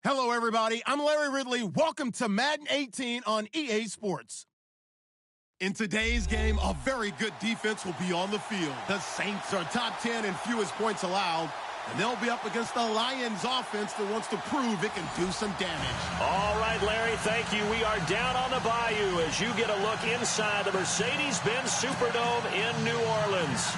Hello, everybody. I'm Larry Ridley. Welcome to Madden 18 on EA Sports. In today's game, a very good defense will be on the field. The Saints are top 10 in fewest points allowed, and they'll be up against the Lions offense that wants to prove it can do some damage. All right, Larry, thank you. We are down on the bayou as you get a look inside the Mercedes-Benz Superdome in New Orleans.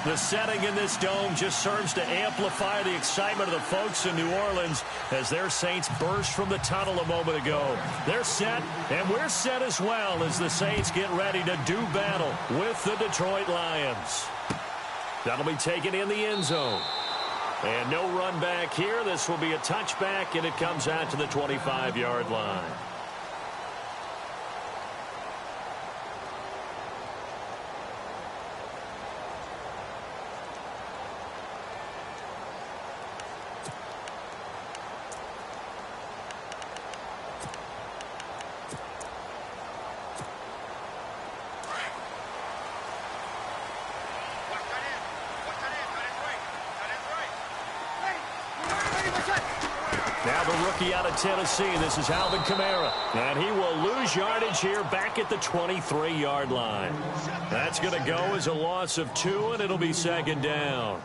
The setting in this dome just serves to amplify the excitement of the folks in New Orleans as their Saints burst from the tunnel a moment ago. They're set, and we're set as well as the Saints get ready to do battle with the Detroit Lions. That'll be taken in the end zone. And no run back here. This will be a touchback, and it comes out to the 25-yard line. Now the rookie out of Tennessee, this is Alvin Kamara. And he will lose yardage here back at the 23-yard line. That's going to go as a loss of 2, and it'll be second down.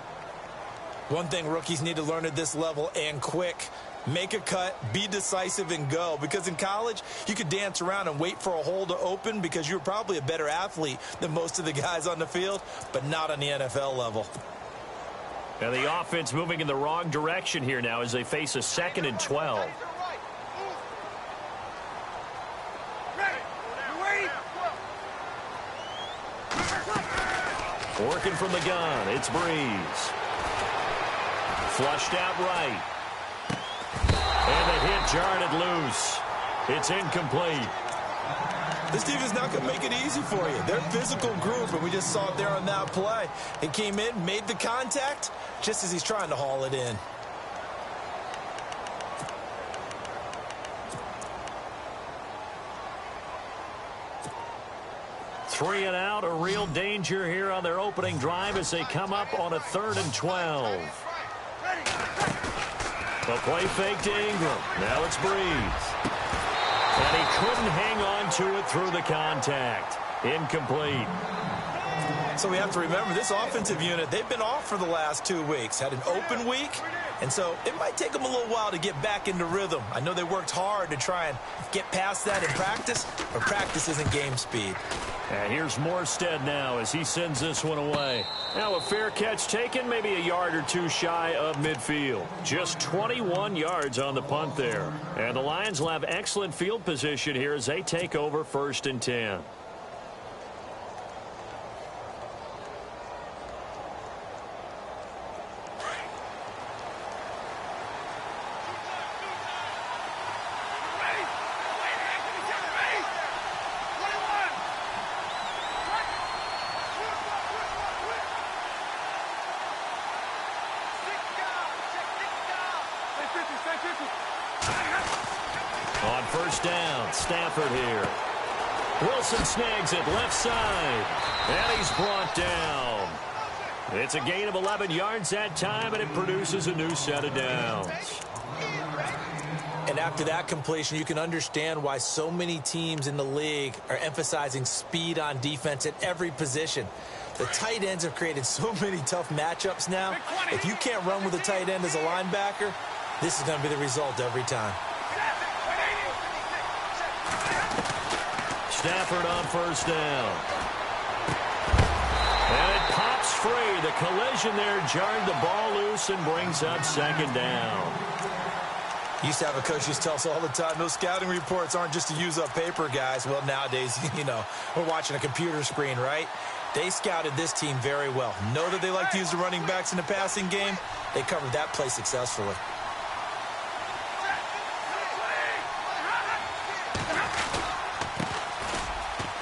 One thing rookies need to learn at this level, and quick, make a cut, be decisive, and go. Because in college, you could dance around and wait for a hole to open because you're probably a better athlete than most of the guys on the field, but not on the NFL level. And the offense moving in the wrong direction here now as they face a 2nd and 12. Working from the gun, it's Breeze. Flushed out right. And the hit jarred it loose. It's incomplete. This defense not going to make it easy for you. They're a physical group, and we just saw it there on that play. He came in, made the contact, just as he's trying to haul it in. Three and out, a real danger here on their opening drive as they come up on a 3rd and 12. A play fake to Ingram. Now it's Breeze. And he couldn't hang on to it through the contact. Incomplete. So we have to remember, this offensive unit, they've been off for the last 2 weeks. Had an open week, and so it might take them a little while to get back into rhythm. I know they worked hard to try and get past that in practice, but practice isn't game speed. And here's Morstead now as he sends this one away. Now a fair catch taken, maybe a yard or two shy of midfield. Just 21 yards on the punt there. And the Lions will have excellent field position here as they take over 1st and 10. On 1st down, Stafford here. Wilson snags it left side. And he's brought down. It's a gain of 11 yards that time, and it produces a new set of downs. And after that completion, you can understand why so many teams in the league are emphasizing speed on defense at every position. The tight ends have created so many tough matchups now. If you can't run with a tight end as a linebacker, this is going to be the result every time. Stafford on 1st down. And it pops free. The collision there jarred the ball loose and brings up 2nd down. Used to have a coach used to tell us all the time, those scouting reports aren't just to use up paper, guys. Well, nowadays, you know, we're watching a computer screen, right? They scouted this team very well. Know that they like to use the running backs in the passing game. They covered that play successfully.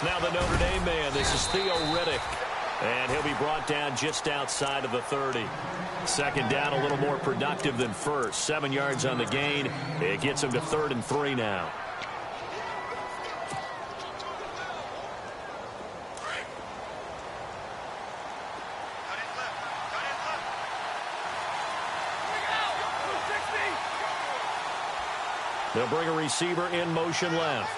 Now the Notre Dame man, this is Theo Riddick. And he'll be brought down just outside of the 30. 2nd down, a little more productive than 1st. 7 yards on the gain. It gets him to 3rd and 3 now. They'll bring a receiver in motion left.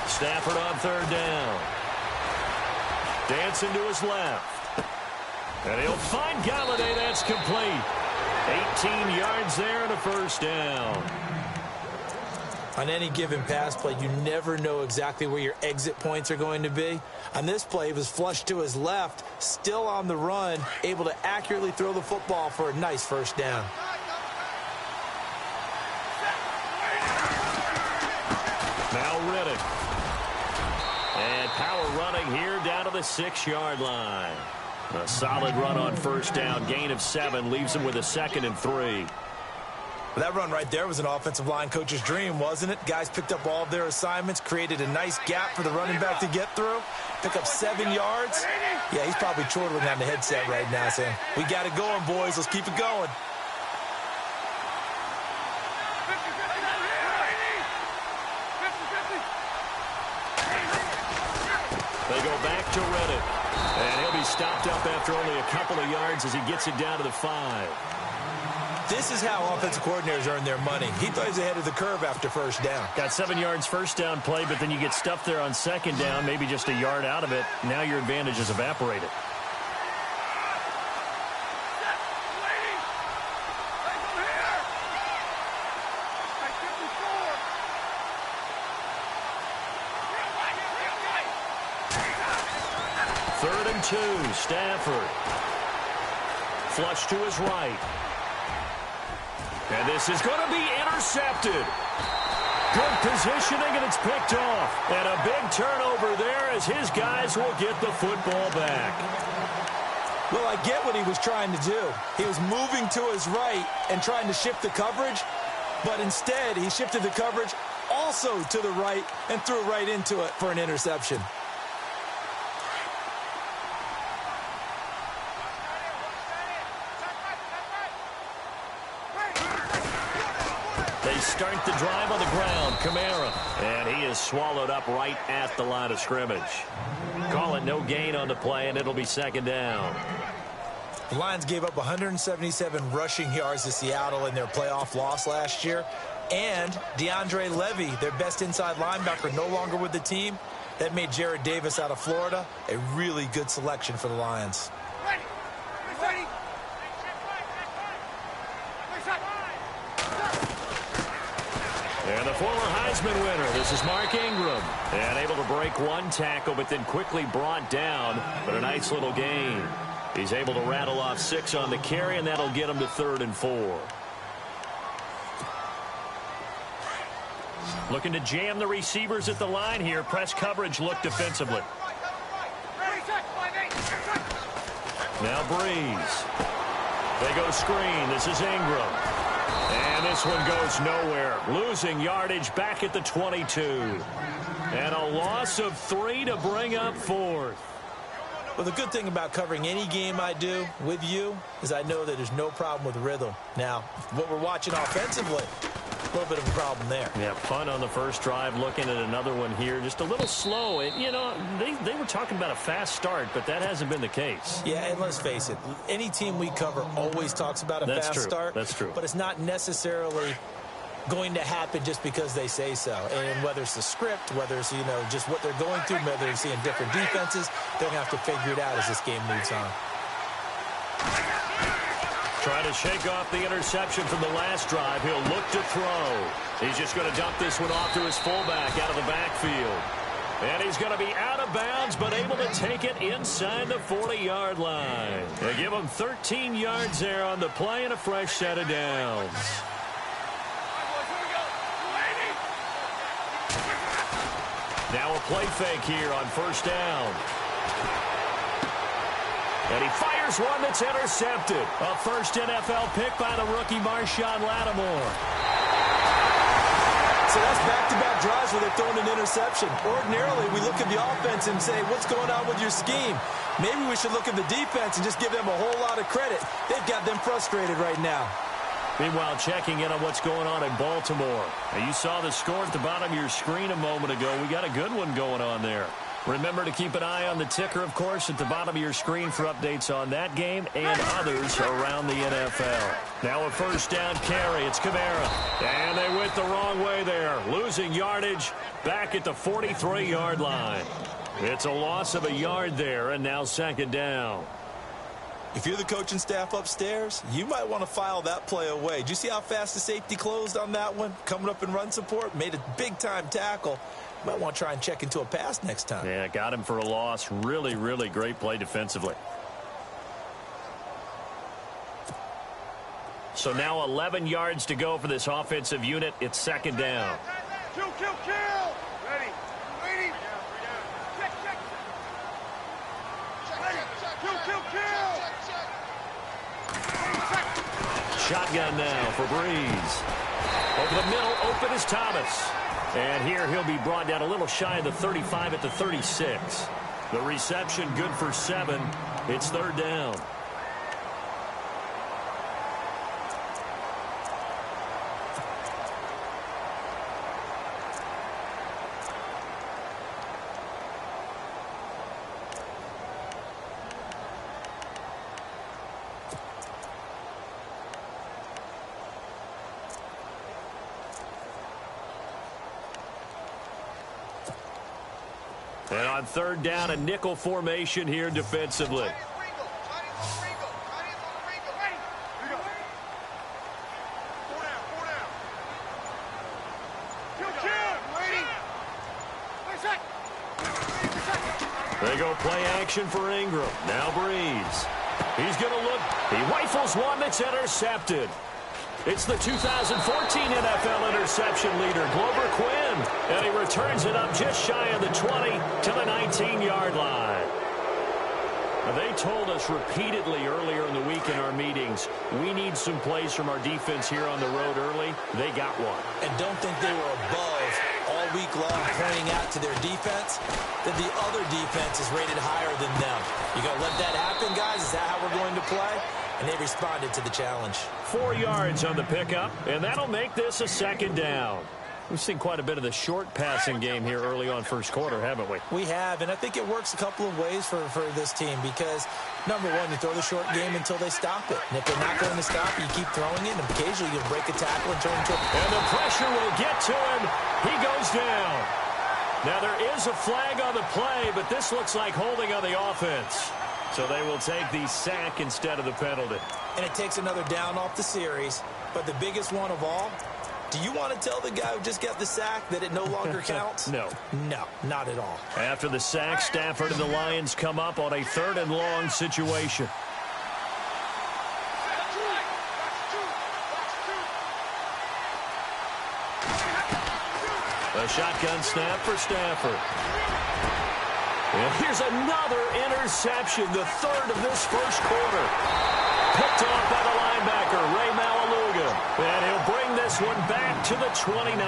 Stafford on third down. Dancing to his left. And he'll find Galladay. That's complete. 18 yards there and a first down. On any given pass play, you never know exactly where your exit points are going to be. On this play, he was flushed to his left, still on the run, able to accurately throw the football for a nice first down. Now Riddick. And power running here down to the 6-yard line. A solid run on first down. Gain of 7 leaves him with a 2nd and 3. That run right there was an offensive line coach's dream, wasn't it? Guys picked up all of their assignments, created a nice gap for the running back to get through, pick up 7 yards. Yeah, he's probably chortling on the headset right now saying, we got it going, boys. Let's keep it going. They go back to Riddick. And he'll be stopped up after only a couple of yards as he gets it down to the 5. This is how offensive coordinators earn their money. He thought he was ahead of the curve after first down. Got 7 yards first down play, but then you get stuffed there on second down, maybe just a yard out of it. Now your advantage is evaporated. Third and 2, Stafford. Flush to his right. And this is going to be intercepted. Good positioning, and it's picked off. And a big turnover there as his guys will get the football back. Well, I get what he was trying to do. He was moving to his right and trying to shift the coverage, but instead he shifted the coverage also to the right and threw right into it for an interception. They start the drive on the ground. Kamara. And he is swallowed up right at the line of scrimmage. Call it no gain on the play, and it'll be second down. The Lions gave up 177 rushing yards to Seattle in their playoff loss last year. And DeAndre Levy, their best inside linebacker, no longer with the team. That made Jared Davis out of Florida a really good selection for the Lions. And the former Heisman winner, this is Mark Ingram. And able to break one tackle, but then quickly brought down. But a nice little gain. He's able to rattle off 6 on the carry, and that'll get him to 3rd and 4. Looking to jam the receivers at the line here. Press coverage look defensively. Now Breeze. They go screen. This is Ingram. And this one goes nowhere. Losing yardage back at the 22. And a loss of 3 to bring up 4th. Well, the good thing about covering any game I do with you is I know that there's no problem with rhythm. Now, what we're watching offensively, a little bit of a problem there. Yeah, fun on the first drive. Looking at another one here. Just a little slow. And, you know, they were talking about a fast start, but that hasn't been the case. Yeah, and let's face it. Any team we cover always talks about a fast start. That's true. But it's not necessarily going to happen just because they say so. And whether it's the script, whether it's, you know, just what they're going through, whether they're seeing different defenses, they're going to have to figure it out as this game moves on. Trying to shake off the interception from the last drive. He'll look to throw. He's just going to dump this one off to his fullback out of the backfield. And he's going to be out of bounds, but able to take it inside the 40-yard line. They give him 13 yards there on the play and a fresh set of downs. Now a play fake here on first down. And he fires one that's intercepted. A first NFL pick by the rookie Marshawn Lattimore. So that's back-to-back drives where they're throwing an interception. Ordinarily, we look at the offense and say, what's going on with your scheme? Maybe we should look at the defense and just give them a whole lot of credit. They've got them frustrated right now. Meanwhile, checking in on what's going on in Baltimore. Now, you saw the score at the bottom of your screen a moment ago. We got a good one going on there. Remember to keep an eye on the ticker, of course, at the bottom of your screen for updates on that game and others around the NFL. Now a first down carry. It's Kamara. And they went the wrong way there. Losing yardage back at the 43-yard line. It's a loss of a yard there, and now second down. If you're the coaching staff upstairs, you might want to file that play away. Did you see how fast the safety closed on that one? Coming up in run support, made a big-time tackle. Might want to try and check into a pass next time. Yeah, got him for a loss. Really, really great play defensively. So now 11 yards to go for this offensive unit. It's second down. Kill. Ready. Kill. Shotgun now for Breeze. Over the middle, open is Thomas. And here he'll be brought down a little shy of the 35 at the 36. The reception good for 7. It's third down. And on third down, a nickel formation here defensively. They go play action for Ingram. Now Breeze. He's going to look. He rifles one that's intercepted. It's the 2014 NFL interception leader, Glover Quinn. And he returns it up just shy of the 20 to the 19-yard line. Now, they told us repeatedly earlier in the week in our meetings, we need some plays from our defense here on the road early. They got one. And don't think they were above all week long pointing out to their defense that the other defense is rated higher than them. You going to let that happen, guys? Is that how we're going to play? And they responded to the challenge. 4 yards on the pickup, and that'll make this a second down. We've seen quite a bit of the short passing game here early on first quarter, haven't we? We have, and I think it works a couple of ways for this team because, number one, you throw the short game until they stop it. And if they're not going to stop it, you keep throwing it, and occasionally you'll break a tackle and turn into a... And the pressure will get to him. He goes down. Now, there is a flag on the play, but this looks like holding on the offense. So they will take the sack instead of the penalty. And it takes another down off the series. But the biggest one of all, do you want to tell the guy who just got the sack that it no longer counts? No. No, not at all. After the sack, Stafford and the Lions come up on a third and long situation. A shotgun snap for Stafford. And here's another interception, the third of this first quarter. Picked off by the linebacker, Ray Malaluga. And he'll bring this one back to the 29.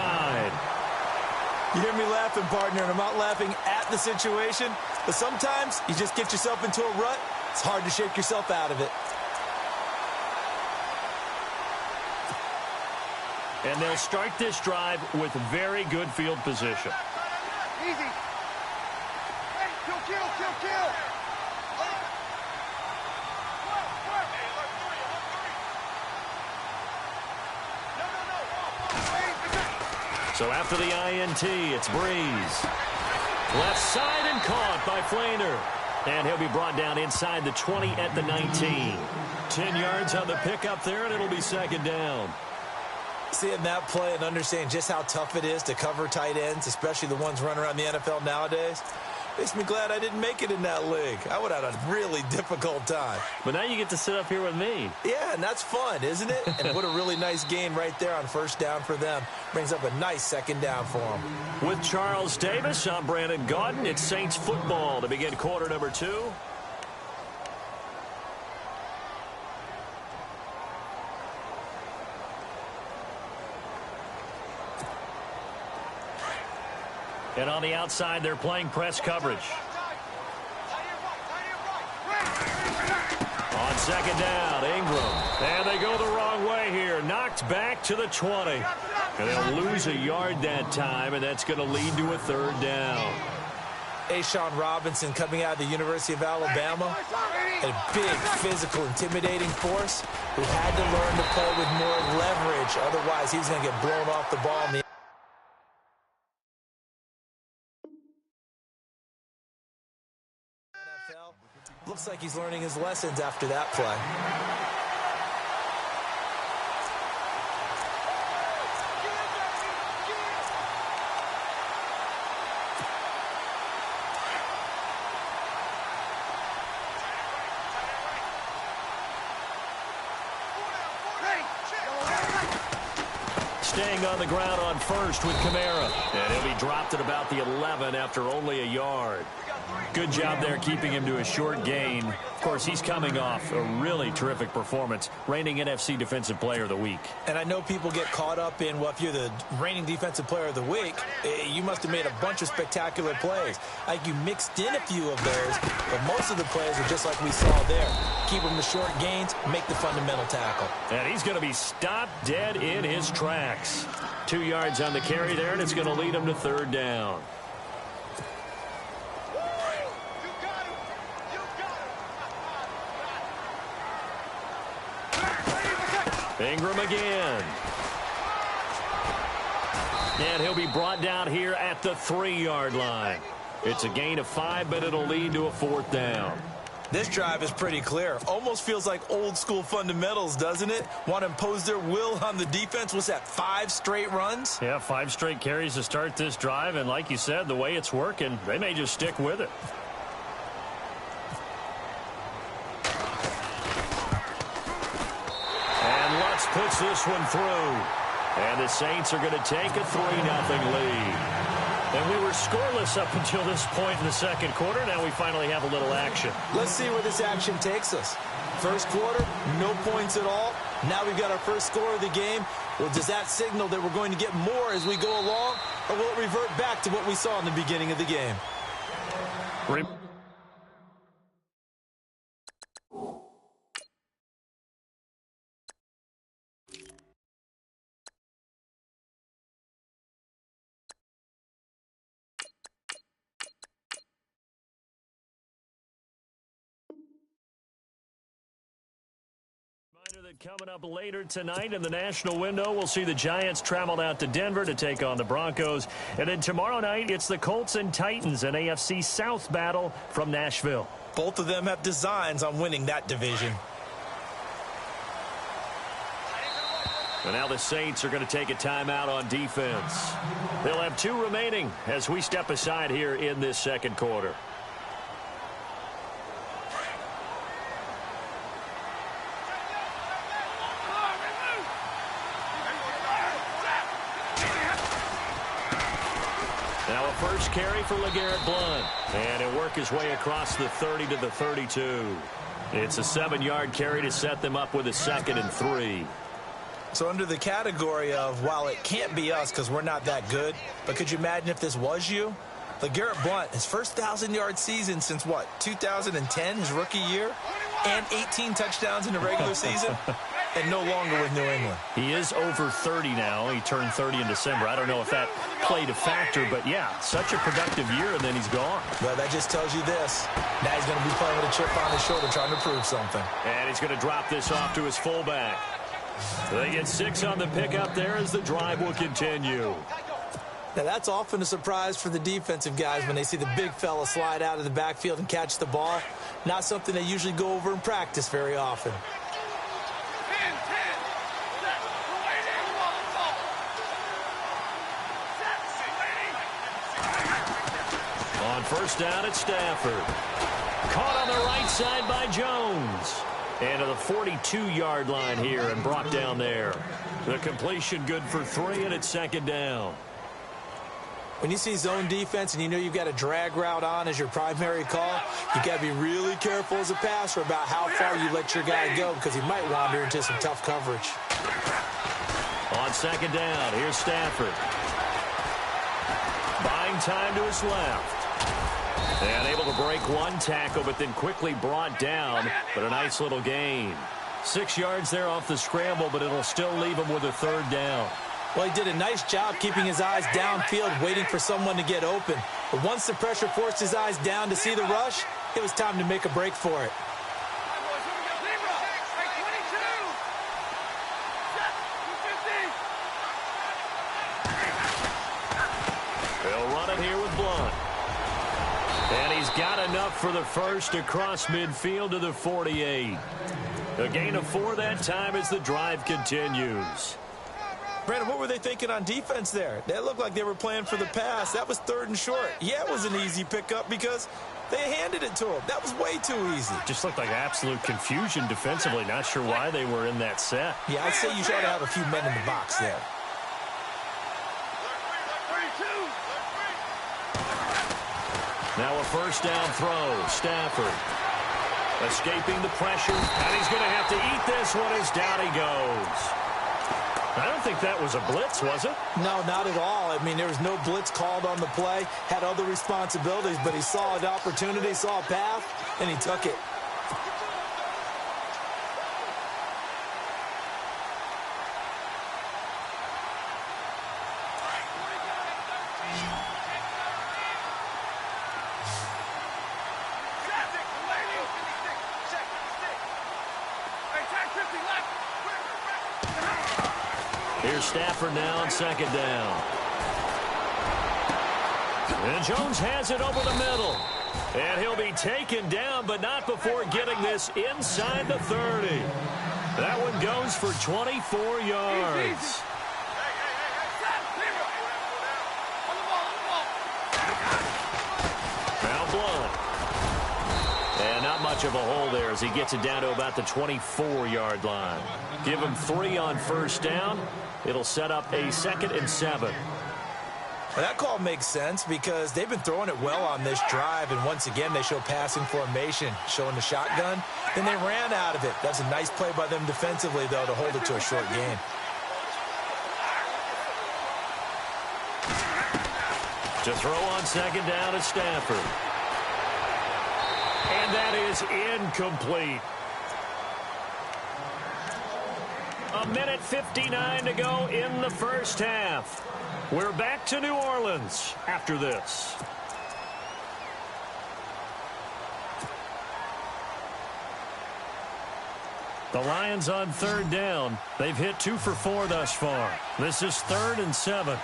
You hear me laughing, partner, and I'm not laughing at the situation, but sometimes you just get yourself into a rut. It's hard to shake yourself out of it. And they'll start this drive with very good field position. Easy. Kill. So after the INT, it's Breeze. Left side and caught by Flainer. And he'll be brought down inside the 20 at the 19. 10 yards on the pickup there, and it'll be second down. Seeing that play and understanding just how tough it is to cover tight ends, especially the ones running around the NFL nowadays, makes me glad I didn't make it in that league. I would have had a really difficult time. But now you get to sit up here with me. Yeah, and that's fun, isn't it? And what a really nice gain right there on first down for them. Brings up a nice second down for them. With Charles Davis, I'm Brandon Gaudin. It's Saints football to begin quarter number 2. And on the outside, they're playing press coverage. On second down, Ingram. And they go the wrong way here. Knocked back to the 20. And they'll lose a yard that time, and that's going to lead to a third down. Ashawn Robinson coming out of the University of Alabama, a big, physical, intimidating force who had to learn to play with more leverage. Otherwise, he's going to get blown off the ball in the NFL. Looks like he's learning his lessons after that play. Staying on the ground on first with Kamara. And he'll be dropped at about the 11 after only a yard. Good job there keeping him to a short gain. Of course, he's coming off a really terrific performance, reigning NFC Defensive Player of the Week. And I know people get caught up in, well, if you're the reigning Defensive Player of the Week, you must have made a bunch of spectacular plays. Like you mixed in a few of those, but most of the plays are just like we saw there. Keep them to short gains, make the fundamental tackle. And he's going to be stopped dead in his tracks. 2 yards on the carry there, and it's going to lead him to third down. Ingram again. And he'll be brought down here at the 3-yard line. It's a gain of 5, but it'll lead to a 4th down. This drive is pretty clear. Almost feels like old school fundamentals, doesn't it? Want to impose their will on the defense. What's that, 5 straight runs? Yeah, 5 straight carries to start this drive. And like you said, the way it's working, they may just stick with it. Lutz puts this one through. And the Saints are going to take a 3-0 lead. And we were scoreless up until this point in the second quarter. Now we finally have a little action. Let's see where this action takes us. First quarter, no points at all. Now we've got our first score of the game. Well, does that signal that we're going to get more as we go along? Or will it revert back to what we saw in the beginning of the game? Coming up later tonight in the national window, we'll see the Giants travel out to Denver to take on the Broncos. And then tomorrow night, it's the Colts and Titans, an AFC South battle from Nashville. Both of them have designs on winning that division. And now the Saints are going to take a timeout on defense. They'll have 2 remaining as we step aside here in this second quarter. Now a first carry for LeGarrette Blount. And he'll work his way across the 30 to the 32. It's a 7-yard carry to set them up with a 2nd and 3. So under the category of, while it can't be us because we're not that good, but could you imagine if this was you? LeGarrette Blount, his first 1,000-yard season since, what, 2010, his rookie year? And 18 touchdowns in the regular season? And no longer with New England. He is over 30 now. He turned 30 in December. I don't know if that played a factor, but yeah, such a productive year, and then he's gone. Well, that just tells you this. Now he's going to be playing with a chip on his shoulder trying to prove something. And he's going to drop this off to his fullback. They get 6 on the pickup there as the drive will continue. Now, that's often a surprise for the defensive guys when they see the big fella slide out of the backfield and catch the ball. Not something they usually go over in practice very often. On first down, it's Stafford. Caught on the right side by Jones. And to the 42-yard line here and brought down there. The completion good for 3, and it's 2nd down. When you see zone defense and you know you've got a drag route on as your primary call, you've got to be really careful as a passer about how far you let your guy go because he might wander into some tough coverage. On 2nd down, here's Stafford. Buying time to his left. And able to break one tackle, but then quickly brought down. But a nice little gain. 6 yards there off the scramble, but it'll still leave him with a 3rd down. Well, he did a nice job keeping his eyes downfield, waiting for someone to get open. But once the pressure forced his eyes down to see the rush, it was time to make a break for it. They'll run it here with Blunt. And he's got enough for the first across midfield to the 48. A gain of 4 that time as the drive continues. Brandon, what were they thinking on defense there? They looked like they were playing for the pass. That was 3rd and short. Yeah, it was an easy pickup because they handed it to him. That was way too easy. Just looked like absolute confusion defensively. Not sure why they were in that set. Yeah, I'd say you should have a few men in the box there. Now a first down throw. Stafford escaping the pressure. And he's going to have to eat this one as down he goes. I don't think that was a blitz, was it? No, not at all. I mean, there was no blitz called on the play. Had other responsibilities, but he saw an opportunity, saw a path, and he took it. Here's Stafford now on 2nd down. And Jones has it over the middle. And he'll be taken down, but not before getting this inside the 30. That one goes for 24 yards. Now Blunt. And not much of a hole there as he gets it down to about the 24-yard line. Give him 3 on first down. It'll set up a 2nd and 7. Well, that call makes sense because they've been throwing it well on this drive, and once again they show passing formation, showing the shotgun. Then they ran out of it. That's a nice play by them defensively, though, to hold it to a short gain. To throw on 2nd down is Stafford. And that is incomplete. 1:59 to go in the first half. We're back to New Orleans after this. The Lions on 3rd down. They've hit 2 for 4 thus far. This is 3rd and 7.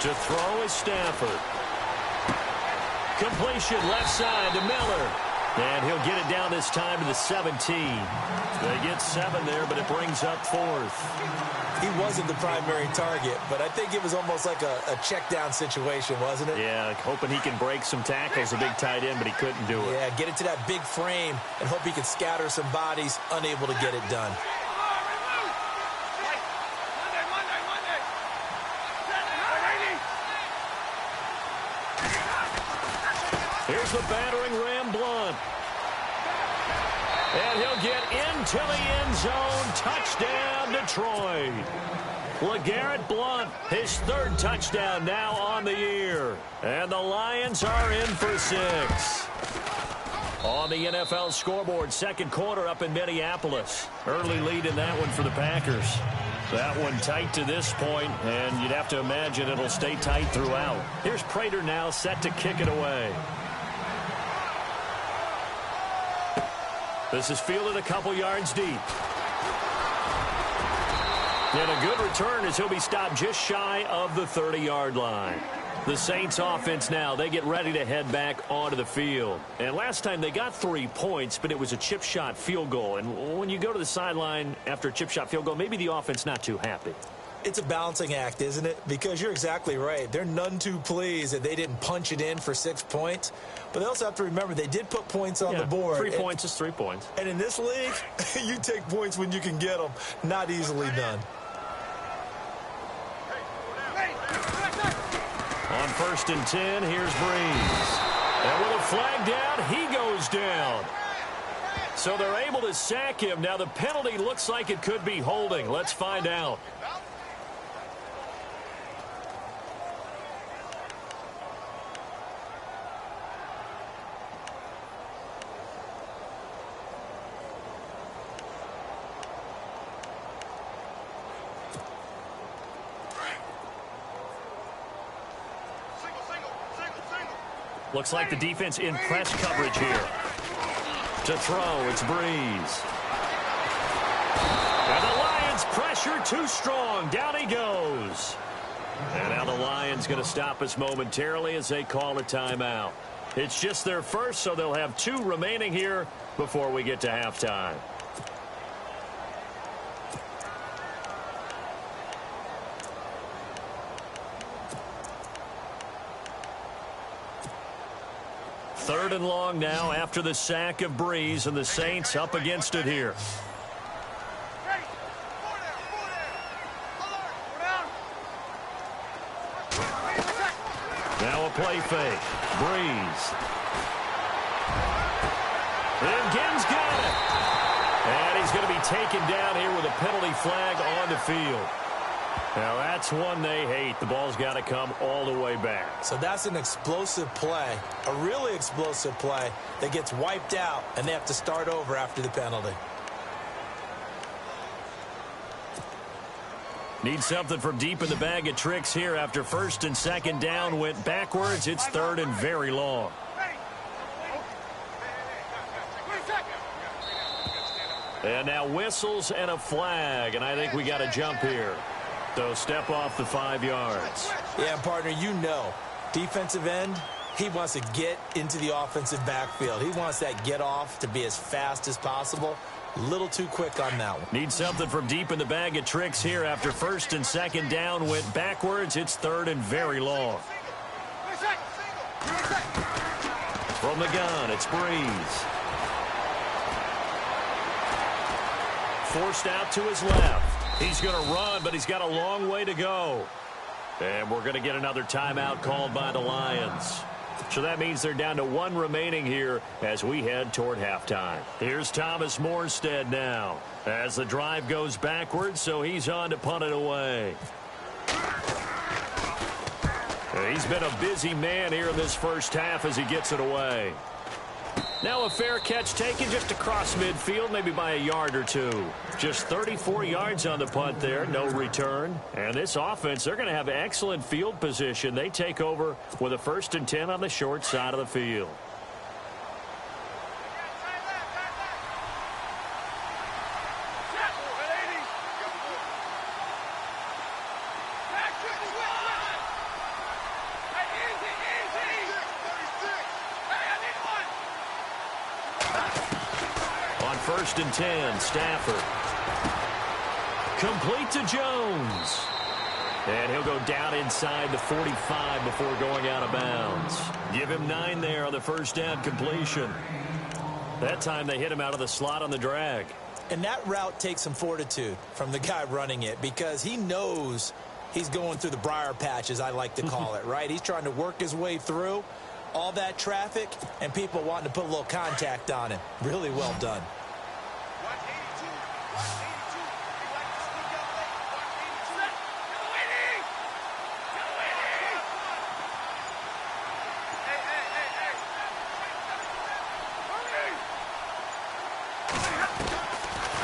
To throw is Stafford. Completion left side to Miller. And he'll get it down this time to the 17. They get 7 there, but it brings up 4th. He wasn't the primary target, but I think it was almost like a check down situation, wasn't it? Yeah, hoping he can break some tackles, a big tight end, but he couldn't do it. Yeah, get it to that big frame and hope he can scatter some bodies, unable to get it done. Here's the battering ram, Blunt. And he'll get into the end zone. Touchdown, Detroit. LeGarrette Blunt, his 3rd touchdown now on the year. And the Lions are in for 6. On the NFL scoreboard, 2nd quarter up in Minneapolis. Early lead in that one for the Packers. That one tight to this point, and you'd have to imagine it'll stay tight throughout. Here's Prater now set to kick it away. This is fielded a couple yards deep. And a good return as he'll be stopped just shy of the 30-yard line. The Saints offense now, they get ready to head back onto the field. And last time they got 3 points, but it was a chip shot field goal. And when you go to the sideline after a chip shot field goal, maybe the offense not too happy. It's a balancing act, isn't it? Because you're exactly right. They're none too pleased that they didn't punch it in for 6 points. But they also have to remember they did put points on the board. 3 points is 3 points. And in this league, you take points when you can get them. Not easily done. On 1st and 10, here's Breeze. And with a flag down, he goes down. So they're able to sack him. Now the penalty looks like it could be holding. Let's find out. Looks like the defense in press coverage here. To throw, it's Breeze. And the Lions pressure too strong. Down he goes. And now the Lions going to stop us momentarily as they call a timeout. It's just their first, so they'll have 2 remaining here before we get to halftime. Third and long now after the sack of Breeze, and the Saints up against it here. Now a play fake. Breeze. And Gibbs got it. And he's going to be taken down here with a penalty flag on the field. Now that's one they hate. The ball's got to come all the way back. So that's an explosive play, a really explosive play that gets wiped out, and they have to start over after the penalty. Need something from deep in the bag of tricks here after first and second down went backwards. It's third and very long. And now whistles and a flag, and I think we got a jump here. So step off the 5 yards. Yeah, partner, you know, defensive end, he wants to get into the offensive backfield. He wants that get off to be as fast as possible. A little too quick on that one. Need something from deep in the bag of tricks here after first and second down went backwards. It's third and very long. From the gun, it's Breeze. Forced out to his left. He's going to run, but he's got a long way to go. And we're going to get another timeout called by the Lions. So that means they're down to 1 remaining here as we head toward halftime. Here's Thomas Morstead now as the drive goes backwards, so he's on to punt it away. He's been a busy man here in this first half as he gets it away. Now a fair catch taken just across midfield, maybe by a yard or 2. Just 34 yards on the punt there, no return. And this offense, they're going to have excellent field position. They take over with a 1st and 10 on the short side of the field. First and 10, Stafford. Complete to Jones. And he'll go down inside the 45 before going out of bounds. Give him 9 there on the first down completion. That time they hit him out of the slot on the drag. And that route takes some fortitude from the guy running it because he knows he's going through the briar patch, as I like to call it, right? He's trying to work his way through all that traffic and people wanting to put a little contact on him. Really well done.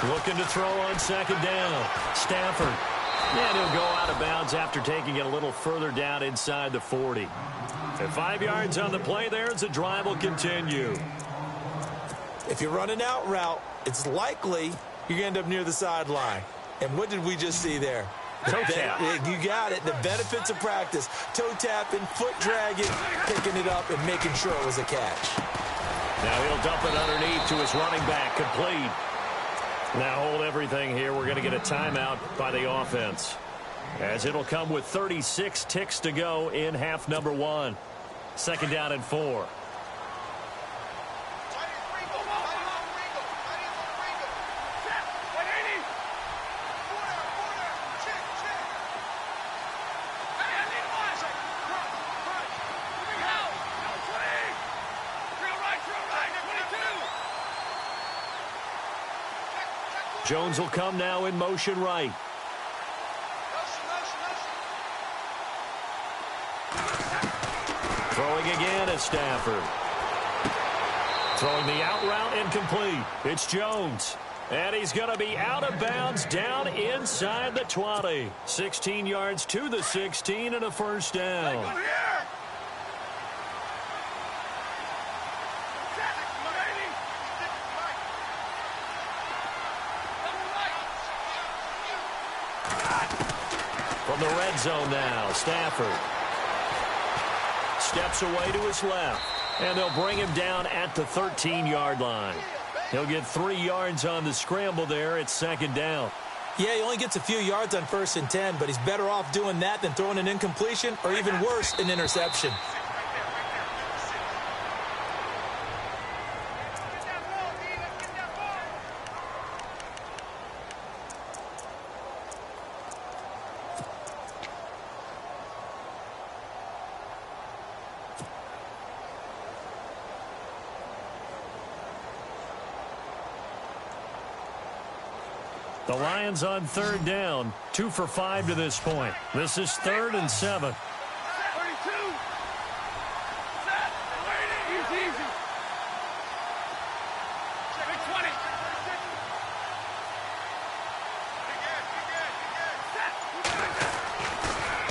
Looking to throw on second down. Stafford. And he'll go out of bounds after taking it a little further down inside the 40. And 5 yards on the play there as the drive will continue. If you run an out route, it's likely you're going to end up near the sideline. And what did we just see there? Toe tap. You got it. The benefits of practice. Toe tapping, foot dragging, picking it up, and making sure it was a catch. Now he'll dump it underneath to his running back. Complete. Now hold everything here. We're going to get a timeout by the offense, as it'll come with 36 ticks to go in half number 1. Second down and 4. Jones will come now in motion right. Throwing again is Stafford. Throwing the out route incomplete. It's Jones. And he's going to be out of bounds down inside the 20. 16 yards to the 16 and a first down. From the red zone now, Stafford steps away to his left, and they'll bring him down at the 13-yard line. He'll get 3 yards on the scramble there. It's second down. Yeah, he only gets a few yards on 1st and 10, but he's better off doing that than throwing an incompletion or even worse, an interception. The Lions on 3rd down, 2 for 5 to this point. This is 3rd and 7. 32. Set. Easy. Big 20.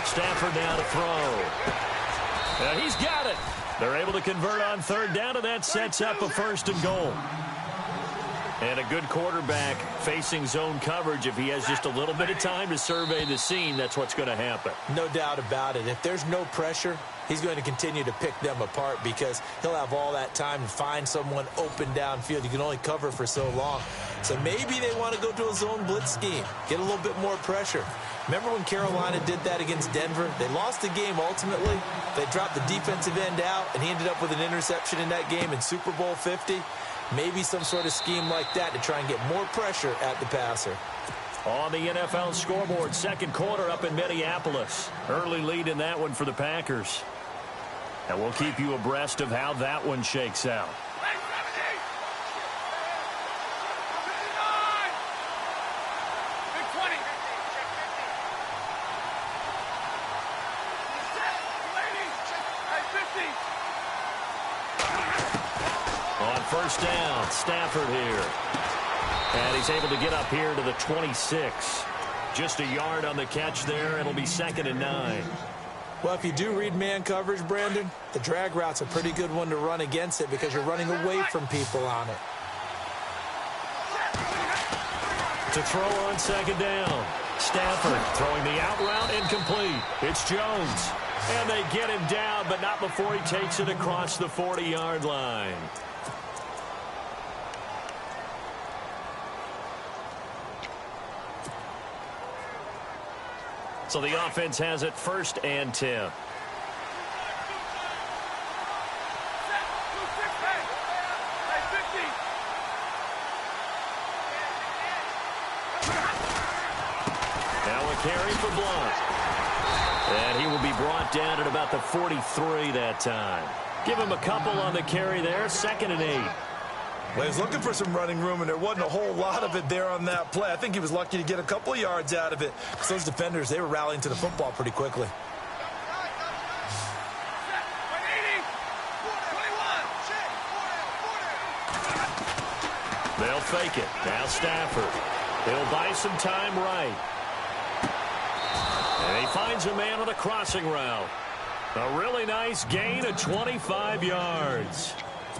Stafford now to throw. And he's got it. They're able to convert on 3rd down, and that sets up a 1st and goal. And a good quarterback facing zone coverage. If he has just a little bit of time to survey the scene, that's what's going to happen. No doubt about it. If there's no pressure, he's going to continue to pick them apart because he'll have all that time to find someone open downfield. You can only cover for so long. So maybe they want to go to a zone blitz scheme, get a little bit more pressure. Remember when Carolina did that against Denver? They lost the game ultimately. They dropped the defensive end out, and he ended up with an interception in that game in Super Bowl 50. Maybe some sort of scheme like that to try and get more pressure at the passer. On the NFL scoreboard, 2nd quarter up in Minneapolis. Early lead in that one for the Packers. And we'll keep you abreast of how that one shakes out. On 1st down, Stafford here. And he's able to get up here to the 26. Just a yard on the catch there. It'll be 2nd and 9. Well, if you do read man coverage, Brandon, the drag route's a pretty good one to run against it because you're running away from people on it. To throw on 2nd down. Stafford throwing the out route incomplete. It's Jones. And they get him down, but not before he takes it across the 40-yard line. So the offense has it 1st and 10. Now a carry for Blunt. And he will be brought down at about the 43 that time. Give him a couple on the carry there, 2nd and 8. Well, he was looking for some running room, and there wasn't a whole lot of it there on that play. I think he was lucky to get a couple of yards out of it because those defenders, they were rallying to the football pretty quickly. They'll fake it. Now Stafford. He'll buy some time right. And he finds a man on a crossing route. A really nice gain of 25 yards.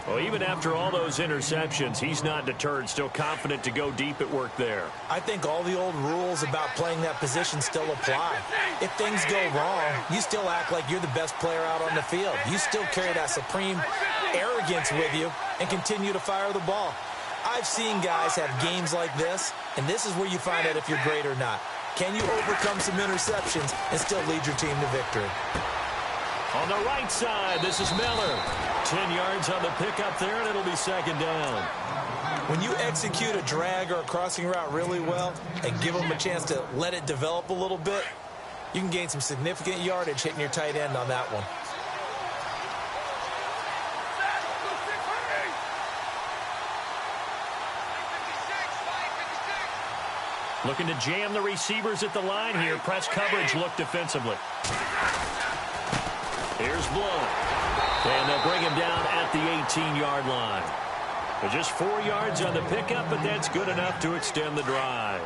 Well, even after all those interceptions, he's not deterred, still confident to go deep at work there. I think all the old rules about playing that position still apply. If things go wrong, you still act like you're the best player out on the field. You still carry that supreme arrogance with you and continue to fire the ball. I've seen guys have games like this, and this is where you find out if you're great or not. Can you overcome some interceptions and still lead your team to victory? On the right side, this is Miller. 10 yards on the pickup there, and it'll be 2nd down. When you execute a drag or a crossing route really well and give them a chance to let it develop a little bit, you can gain some significant yardage hitting your tight end on that one. Looking to jam the receivers at the line here. Press coverage look defensively. Here's Blunt. And they'll bring him down at the 18-yard line. Just 4 yards on the pickup, but that's good enough to extend the drive.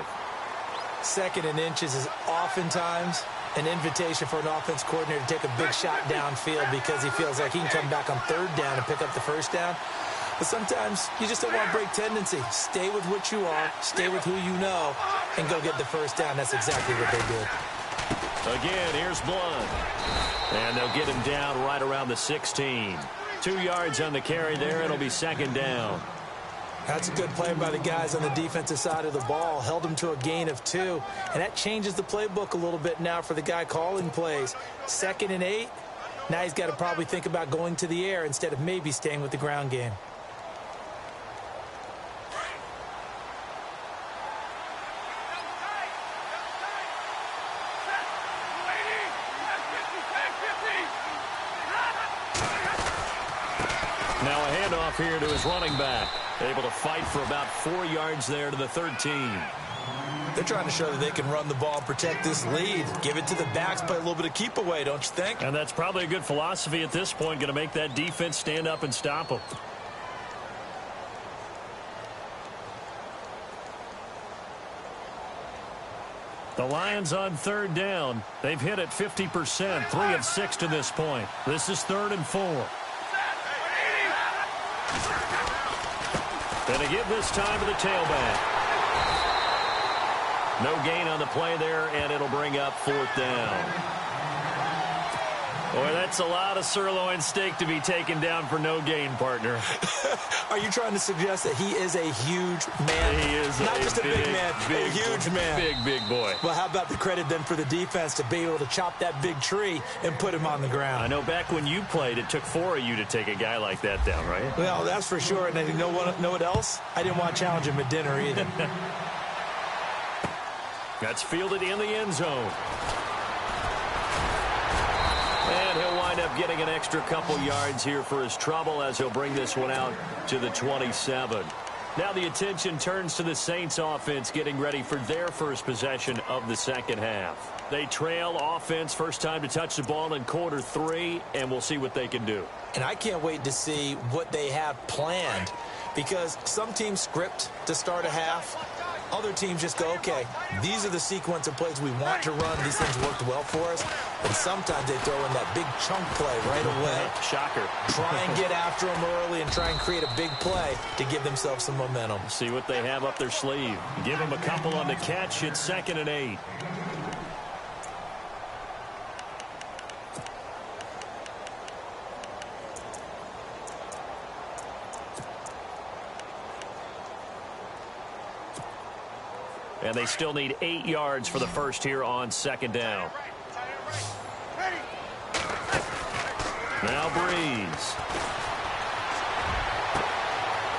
2nd and inches is oftentimes an invitation for an offense coordinator to take a big shot downfield because he feels like he can come back on 3rd down and pick up the 1st down. But sometimes you just don't want break tendency. Stay with what you are, stay with who you know, and go get the first down. That's exactly what they did. Again, here's Blunt. And they'll get him down right around the 16. 2 yards on the carry there. It'll be second down. That's a good play by the guys on the defensive side of the ball. Held them to a gain of 2. And that changes the playbook a little bit now for the guy calling plays. 2nd and 8. Now he's got to probably think about going to the air instead of maybe staying with the ground game. Now a handoff here to his running back. Able to fight for about 4 yards there to the 13. They're trying to show that they can run the ball and protect this lead. Give it to the backs, play a little bit of keep away, don't you think? And that's probably a good philosophy at this point. Going to make that defense stand up and stop them. The Lions on 3rd down. They've hit it 50%, 3 of 6 to this point. This is 3rd and 4. Going to give this time to the tailback. No gain on the play there, and it'll bring up 4th down. Boy, that's a lot of sirloin steak to be taken down for no gain, partner. Are you trying to suggest that he is a huge man? He is not just a big man, a huge man. Big boy. Well, how about the credit then for the defense to be able to chop that big tree and put him on the ground? I know back when you played, it took 4 of you to take a guy like that down, right? Well, that's for sure. And you know what else? I didn't want to challenge him at dinner either. That's fielded in the end zone. And he'll wind up getting an extra couple yards here for his trouble as he'll bring this one out to the 27. Now the attention turns to the Saints offense getting ready for their first possession of the second half. They trail offense, first time to touch the ball in quarter 3, and we'll see what they can do. And I can't wait to see what they have planned, because some teams script to start a half. Other teams just go, okay, these are the sequence of plays we want to run. These things worked well for us. And sometimes they throw in that big chunk play right away. Shocker. Try and get after them early and try and create a big play to give themselves some momentum. See what they have up their sleeve. Give them a couple on the catch. It's 2nd and 8. And they still need 8 yards for the first here on 2nd down. Now Breeze.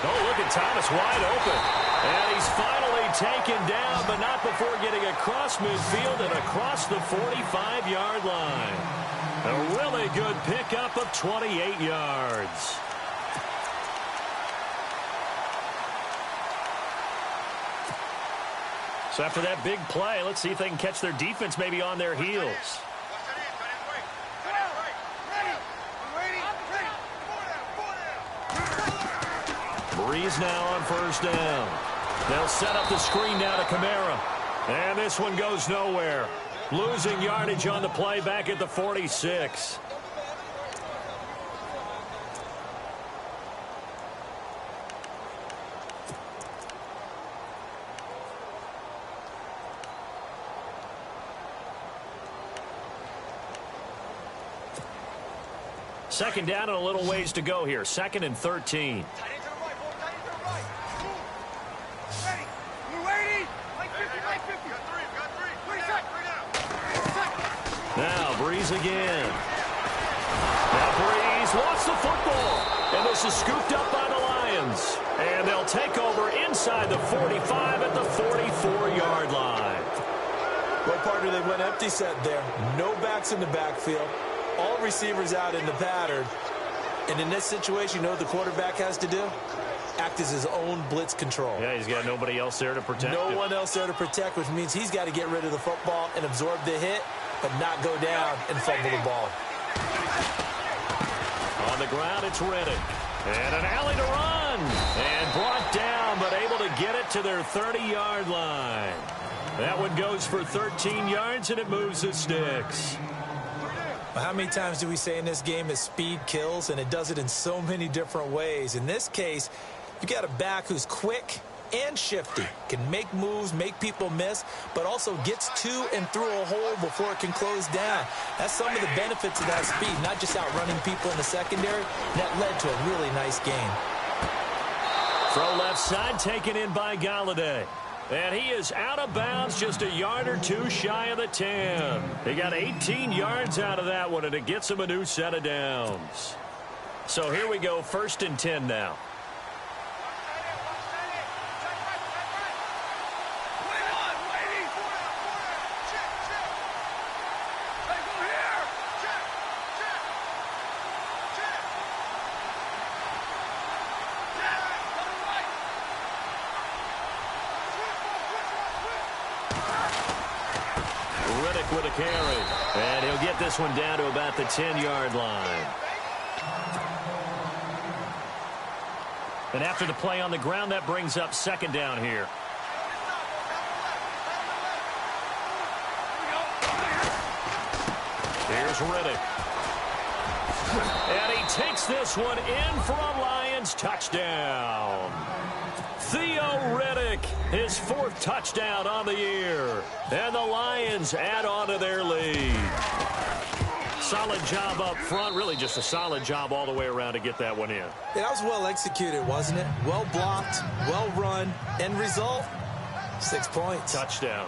Oh, look at Thomas wide open. And he's finally taken down, but not before getting across midfield and across the 45-yard line. A really good pickup of 28 yards. So after that big play, let's see if they can catch their defense maybe on their heels. Breeze now on 1st down. They'll set up the screen now to Kamara. And this one goes nowhere. Losing yardage on the play back at the 46. Second down and a little ways to go here. 2nd and 13. Now Breeze again. Now Breeze lost the football. And this is scooped up by the Lions. And they'll take over inside the 45 at the 44-yard line. Well, partner, they went empty set there. No backs in the backfield. All receivers out in the pattern. And in this situation, you know what the quarterback has to do? Act as his own blitz control. Yeah, he's got nobody else there to protect him. No one else there to protect, which means he's got to get rid of the football and absorb the hit, but not go down and fumble the ball. On the ground, it's Reddick. And an alley to run. And brought down, but able to get it to their 30-yard line. That one goes for 13 yards, and it moves the sticks. Well, how many times do we say in this game that speed kills, and it does it in so many different ways? In this case, you got a back who's quick and shifty, can make moves, make people miss, but also gets to and through a hole before it can close down. That's some of the benefits of that speed, not just outrunning people in the secondary. That led to a really nice game. Throw left side, taken in by Galladay. And he is out of bounds, just a yard or two shy of the 10. He got 18 yards out of that one, and it gets him a new set of downs. So here we go, 1st and 10 now. With a carry, and he'll get this one down to about the 10-yard line. And after the play on the ground, that brings up 2nd down here. Here's Riddick. And he takes this one in for a Lions touchdown. Theo Riddick, his 4th touchdown on the year. And the Lions add on to their lead. Solid job up front. Really just a solid job all the way around to get that one in. Yeah, that was well executed, wasn't it? Well blocked, well run. End result, 6 points. Touchdown.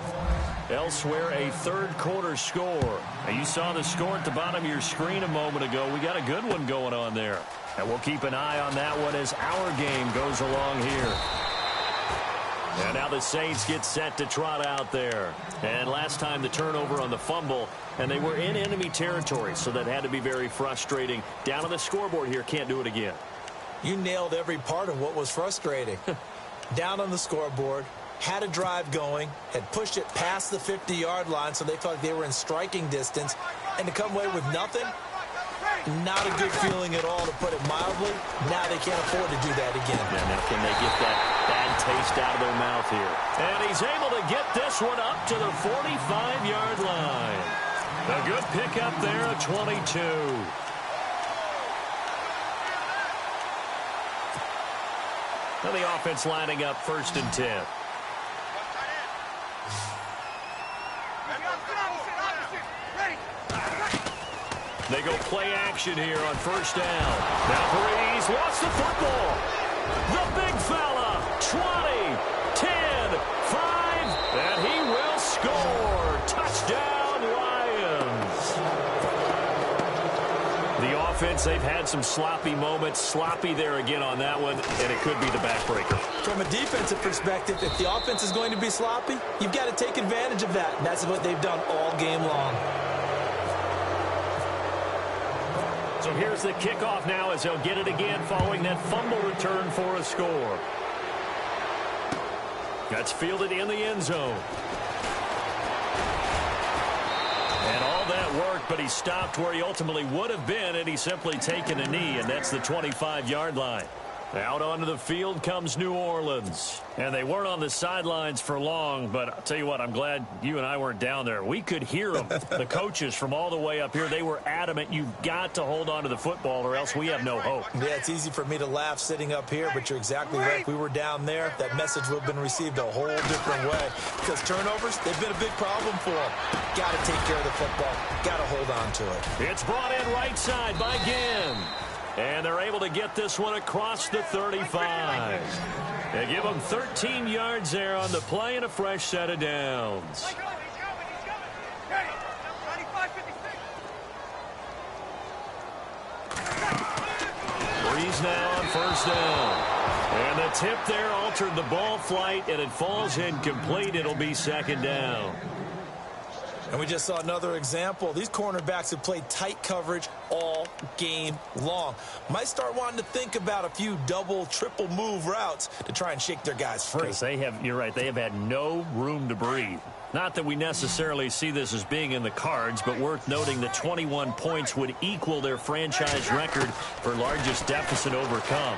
Elsewhere, a 3rd quarter score. And you saw the score at the bottom of your screen a moment ago. We got a good one going on there. And we'll keep an eye on that one as our game goes along here. And now the Saints get set to trot out there. And last time the turnover on the fumble, and they were in enemy territory, so that had to be very frustrating. Down on the scoreboard here, can't do it again. You nailed every part of what was frustrating. Down on the scoreboard, had a drive going, had pushed it past the 50-yard line, so they felt like they were in striking distance, and to come away with nothing, not a good feeling at all, to put it mildly. Now they can't afford to do that again. Yeah, now can they get that bad taste out of their mouth here? And he's able to get this one up to the 45-yard line. A good pickup there at 22. Now the offense lining up 1st and 10. They go play action here on 1st down. Now Breeze lost the football. The big fella, 20, 10, 5, and he will score. Touchdown, Lions. The offense, they've had some sloppy moments. Sloppy there again on that one, and it could be the backbreaker. From a defensive perspective, if the offense is going to be sloppy, you've got to take advantage of that. And that's what they've done all game long. So here's the kickoff now as they'll get it again following that fumble return for a score. That's fielded in the end zone. And all that worked, but he stopped where he ultimately would have been, and he's simply taken a knee, and that's the 25-yard line. Out onto the field comes New Orleans. And they weren't on the sidelines for long, but I'll tell you what, I'm glad you and I weren't down there. We could hear them, the coaches from all the way up here. They were adamant, you've got to hold on to the football or else we have no hope. Yeah, it's easy for me to laugh sitting up here, but you're exactly right. If we were down there, that message would have been received a whole different way. Because turnovers, they've been a big problem for them. Got to take care of the football. Got to hold on to it. It's brought in right side by Ginn. And they're able to get this one across the 35. They give them 13 yards there on the play and a fresh set of downs. Breeze now on 1st down. And the tip there altered the ball flight, and it falls incomplete. It'll be 2nd down. And we just saw another example. These cornerbacks have played tight coverage all game long. Might start wanting to think about a few double, triple move routes to try and shake their guys free. Because they have, you're right, they have had no room to breathe. Not that we necessarily see this as being in the cards, but worth noting that 21 points would equal their franchise record for largest deficit overcome.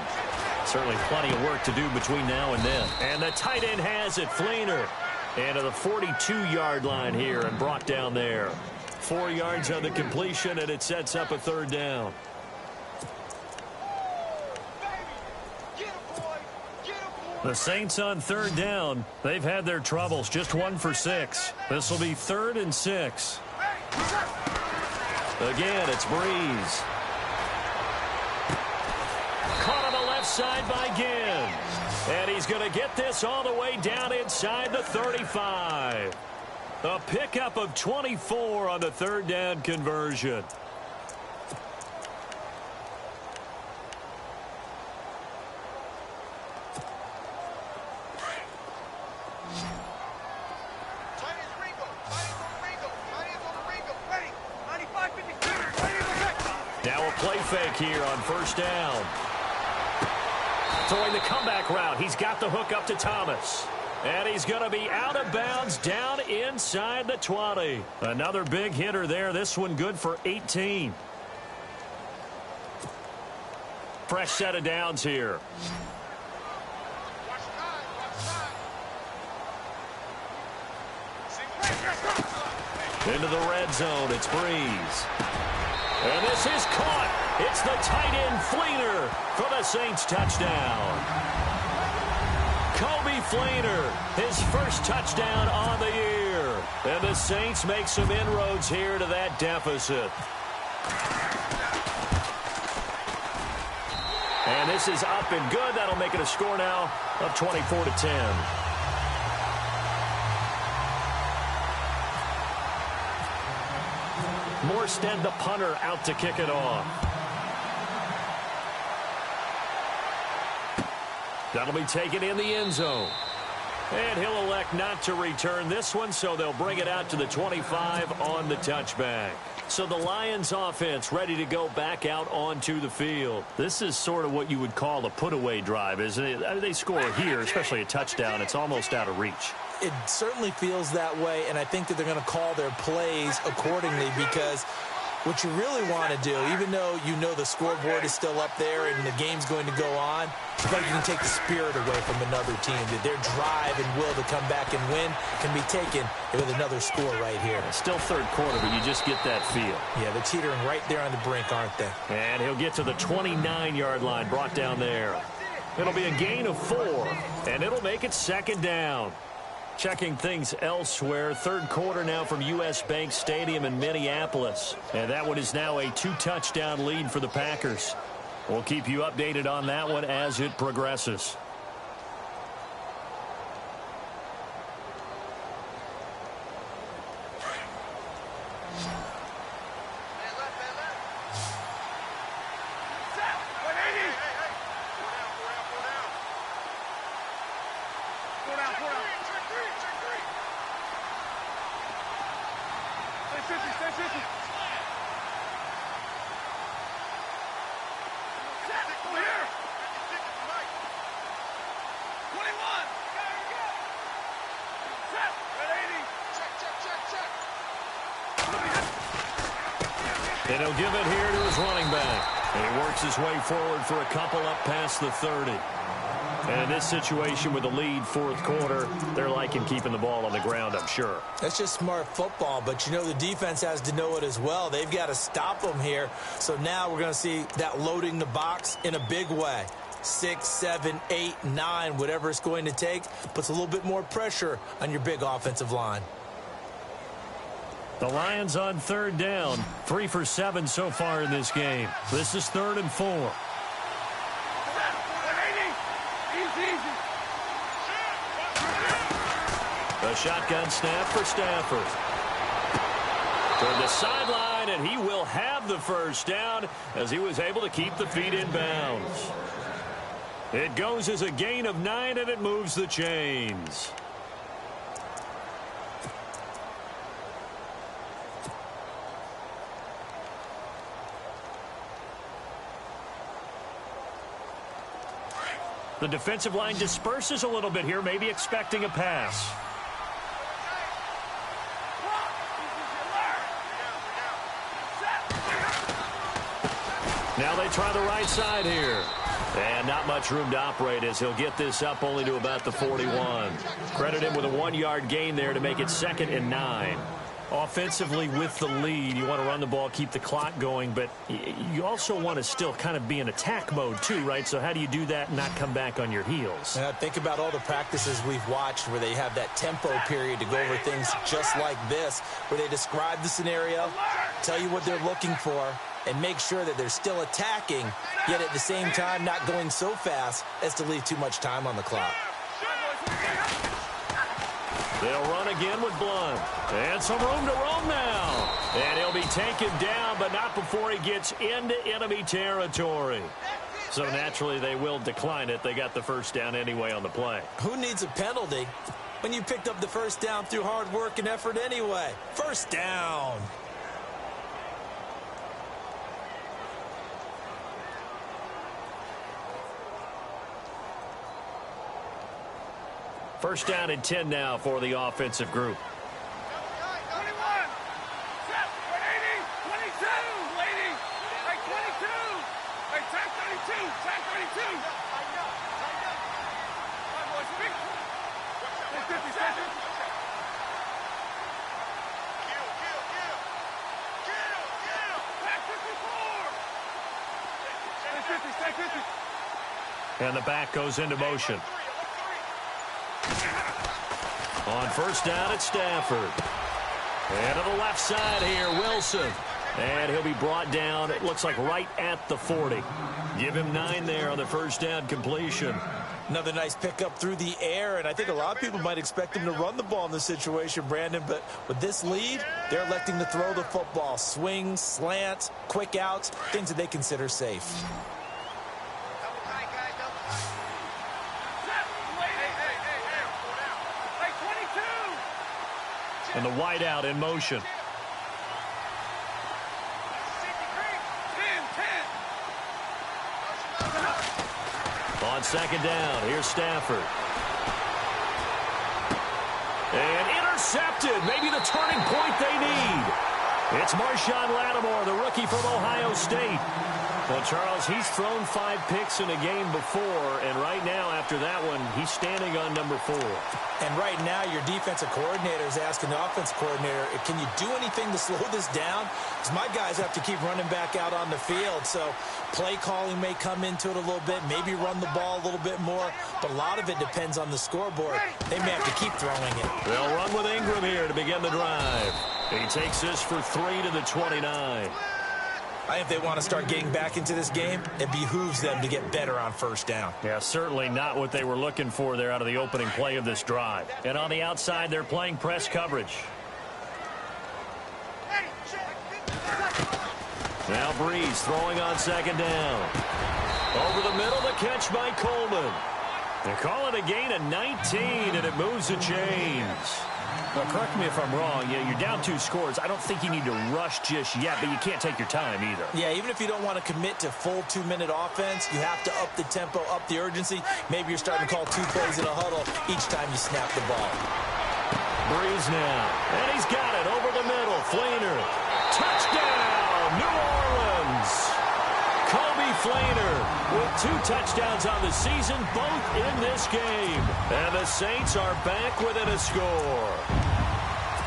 Certainly plenty of work to do between now and then. And the tight end has it, Fleener. And to the 42-yard line here and brought down there. 4 yards on the completion, and it sets up a 3rd down. The Saints on 3rd down. They've had their troubles, just 1 for 6. This will be 3rd and 6. Again, it's Breeze. Caught on the left side by Ginn. And he's going to get this all the way down inside the 35. A pickup of 24 on the 3rd down conversion. Now a play fake here on 1st down. Throwing the comeback route. He's got the hook up to Thomas. And he's going to be out of bounds down inside the 20. Another big hitter there. This one good for 18. Fresh set of downs here. Into the red zone. It's Breeze. And this is caught. It's the tight end Fleener for the Saints touchdown. Kobe Fleener, his first touchdown on the year. And the Saints make some inroads here to that deficit. And this is up and good. That'll make it a score now of 24-10. Morstead, the punter, out to kick it off. That'll be taken in the end zone. And he'll elect not to return this one, so they'll bring it out to the 25 on the touchback. So the Lions offense ready to go back out onto the field. This is sort of what you would call a put-away drive, isn't it? I mean, they score here, especially a touchdown. It's almost out of reach. It certainly feels that way, and I think that they're going to call their plays accordingly, because what you really want to do, even though you know the scoreboard is still up there and the game's going to go on, but you can take the spirit away from another team. That their drive and will to come back and win can be taken with another score right here. It's still 3rd quarter, but you just get that feel. Yeah, they're teetering right there on the brink, aren't they? And he'll get to the 29-yard line, brought down there. It'll be a gain of 4, and it'll make it 2nd down. Checking things elsewhere. 3rd quarter now from U.S. Bank Stadium in Minneapolis. And that one is now a 2-touchdown lead for the Packers. We'll keep you updated on that one as it progresses. And he'll give it here to his running back. And he works his way forward for a couple up past the 30. And in this situation with the lead 4th quarter, they're liking keeping the ball on the ground, I'm sure. That's just smart football, but you know the defense has to know it as well. They've got to stop them here. So now we're going to see that loading the box in a big way. 6, 7, 8, 9, whatever it's going to take, puts a little bit more pressure on your big offensive line. The Lions on 3rd down, 3 for 7 so far in this game. This is 3rd and 4. A shotgun snap for Stafford. Toward the sideline, and he will have the 1st down as he was able to keep the feet in bounds. It goes as a gain of 9, and it moves the chains. The defensive line disperses a little bit here, maybe expecting a pass. Now they try the right side here. And not much room to operate as he'll get this up only to about the 41. Credit him with a 1-yard gain there to make it 2nd and 9. Offensively with the lead, you want to run the ball, keep the clock going, but you also want to still kind of be in attack mode too, right? So how do you do that and not come back on your heels? Think about all the practices we've watched where they have that tempo period to go over things just like this, where they describe the scenario, tell you what they're looking for, and make sure that they're still attacking, yet at the same time not going so fast as to leave too much time on the clock. They'll run again with Blunt. And some room to roam now. And he'll be taken down, but not before he gets into enemy territory. So naturally, they will decline it. They got the first down anyway on the play. Who needs a penalty when you picked up the first down through hard work and effort anyway? First down. First down and 10 now for the offensive group. 21. Set. 180. 22. Lady. Hey, 22. Hey, tag 32. Tag 32. Come on, boys. Big. Hey, 50 seconds. Tag 54. Hey, 50. Tag 50. And the back goes into motion. On first down, it's Stafford. And to the left side here, Wilson. And he'll be brought down, it looks like right at the 40. Give him 9 there on the first down completion. Another nice pickup through the air, and I think a lot of people might expect him to run the ball in this situation, Brandon, but with this lead, they're electing to throw the football. Swings, slants, quick outs, things that they consider safe. And the wideout in motion. 10. On second down, here's Stafford. And intercepted. Maybe the turning point they need. It's Marshawn Lattimore, the rookie from Ohio State. Well, Charles, he's thrown 5 picks in a game before, and right now, after that one, he's standing on number 4. And right now, your defensive coordinator is asking the offense coordinator, can you do anything to slow this down? Because my guys have to keep running back out on the field. So play calling may come into it a little bit, maybe run the ball a little bit more, but a lot of it depends on the scoreboard. They may have to keep throwing it. They'll run with Ingram here to begin the drive. He takes this for 3 to the 29. I think if they want to start getting back into this game, it behooves them to get better on first down. Yeah, certainly not what they were looking for there out of the opening play of this drive. And on the outside, they're playing press coverage. Now Breeze throwing on second down. Over the middle, the catch by Coleman. They call it a gain of 19, and it moves the chains. Now, correct me if I'm wrong. Yeah, you're down 2 scores. I don't think you need to rush just yet, but you can't take your time either. Yeah, even if you don't want to commit to full 2-minute offense, you have to up the tempo, up the urgency. Maybe you're starting to call 2 plays in a huddle each time you snap the ball. Breeze now, and he's got it over the middle. Fleener, touchdown, New Orleans. Kobe Fleener with 2 touchdowns on the season, both in this game. And the Saints are back within a score.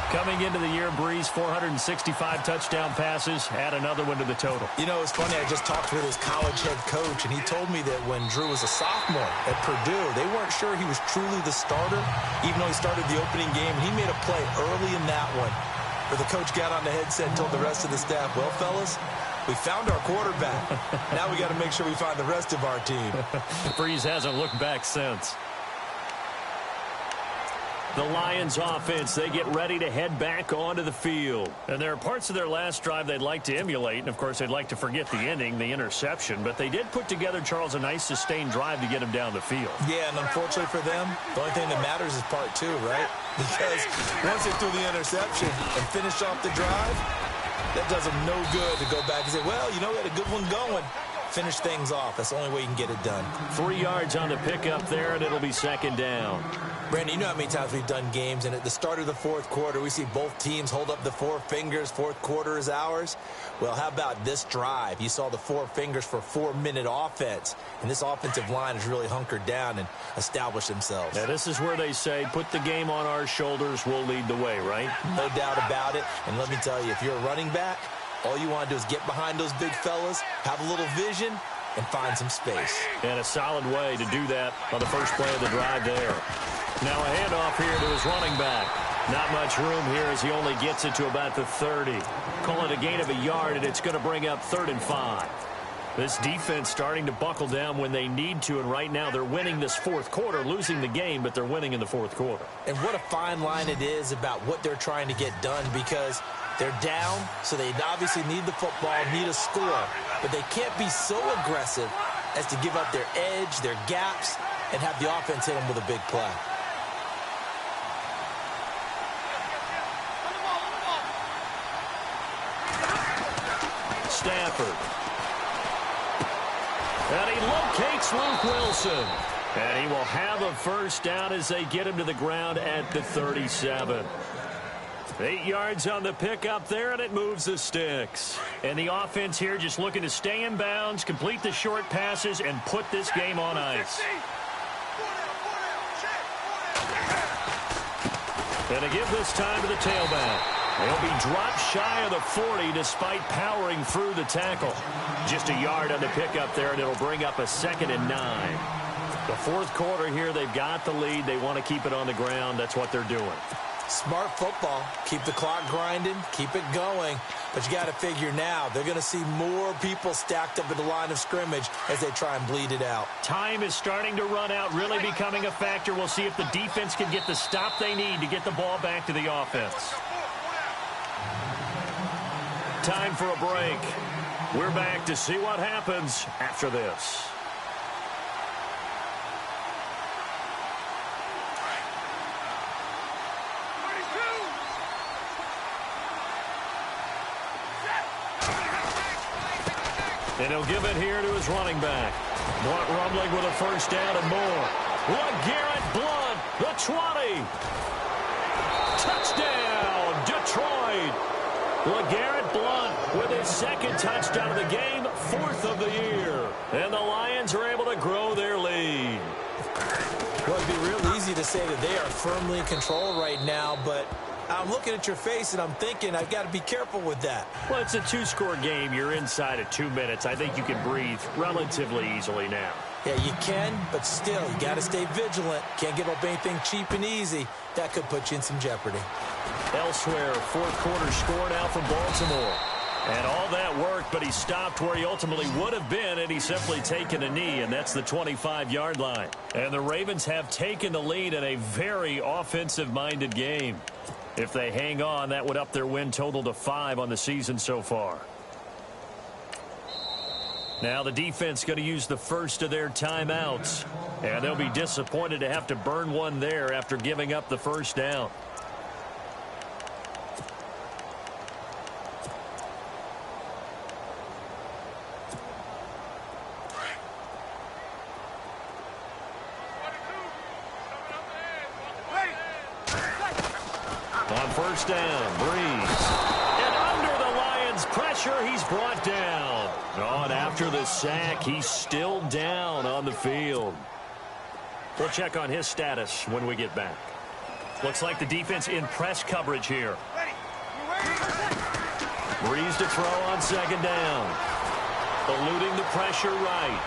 Coming into the year, Breeze, 465 touchdown passes. Add another one to the total. You know, it's funny. I just talked with his college head coach, and he told me that when Drew was a sophomore at Purdue, they weren't sure he was truly the starter, even though he started the opening game. He made a play early in that one where the coach got on the headset and told the rest of the staff, well, fellas, we found our quarterback. Now we got to make sure we find the rest of our team. Breeze hasn't looked back since. The Lions offense, they get ready to head back onto the field. And there are parts of their last drive they'd like to emulate. And, of course, they'd like to forget the ending, the interception. But they did put together, Charles, a nice sustained drive to get him down the field. Yeah, and unfortunately for them, the only thing that matters is part 2, right? Because once they threw the interception and finished off the drive, that does them no good to go back and say, well, you know, we had a good one going. finish things off. That's the only way you can get it done. 3 yards on the pickup there, and it'll be second down. Brandon, you know how many times we've done games, and at the start of the fourth quarter, we see both teams hold up the 4 fingers, fourth quarter is ours. Well, how about this drive? You saw the 4 fingers for 4-minute offense, and this offensive line has really hunkered down and established themselves. Now, this is where they say, put the game on our shoulders, we'll lead the way, right? No doubt about it, and let me tell you, if you're a running back, all you want to do is get behind those big fellas, have a little vision, and find some space. And a solid way to do that on the first play of the drive there. Now a handoff here to his running back. Not much room here as he only gets it to about the 30. Call it a gain of a yard, and it's going to bring up 3rd and 5. This defense starting to buckle down when they need to, and right now they're winning this fourth quarter, losing the game, but they're winning in the fourth quarter. And what a fine line it is about what they're trying to get done, because they're down, so they obviously need the football, need a score, but they can't be so aggressive as to give up their edge, their gaps, and have the offense hit them with a big play. Stafford. And he locates Luke Wilson. And he will have a first down as they get him to the ground at the 37. 8 yards on the pickup there, and it moves the sticks. And the offense here just looking to stay in bounds, complete the short passes, and put this game on ice. And to give this time to the tailback. He'll be dropped shy of the 40 despite powering through the tackle. Just a yard on the pickup there, and it'll bring up a 2nd and 9. The fourth quarter here, they've got the lead. They want to keep it on the ground. That's what they're doing. Smart football. Keep the clock grinding. Keep it going. But you got to figure now, they're going to see more people stacked up at the line of scrimmage as they try and bleed it out. Time is starting to run out, really becoming a factor. We'll see if the defense can get the stop they need to get the ball back to the offense. Time for a break. We're back to see what happens after this. And he'll give it here to his running back. Blunt rumbling with a first down and more. LeGarrette Blunt, the 20. Touchdown, Detroit. LeGarrette Blunt with his 2nd touchdown of the game, 4th of the year. And the Lions are able to grow their lead. Well, it'd be real easy to say that they are firmly in control right now, but I'm looking at your face and I'm thinking I've got to be careful with that. Well, it's a 2-score game. You're inside of 2 minutes. I think you can breathe relatively easily now. Yeah, you can, but still, you got to stay vigilant. Can't give up anything cheap and easy. That could put you in some jeopardy. Elsewhere, fourth quarter score now from Baltimore. And all that worked, but he stopped where he ultimately would have been, and he's simply taken a knee, and that's the 25-yard line. And the Ravens have taken the lead in a very offensive-minded game. If they hang on, that would up their win total to 5 on the season so far. Now the defense going to use the first of their timeouts. And they'll be disappointed to have to burn one there after giving up the first down. On first down, Breeze. And under the Lions' pressure, he's brought down. And after the sack, he's still down on the field. We'll check on his status when we get back. Looks like the defense in press coverage here. Breeze to throw on second down. Eluding the pressure right.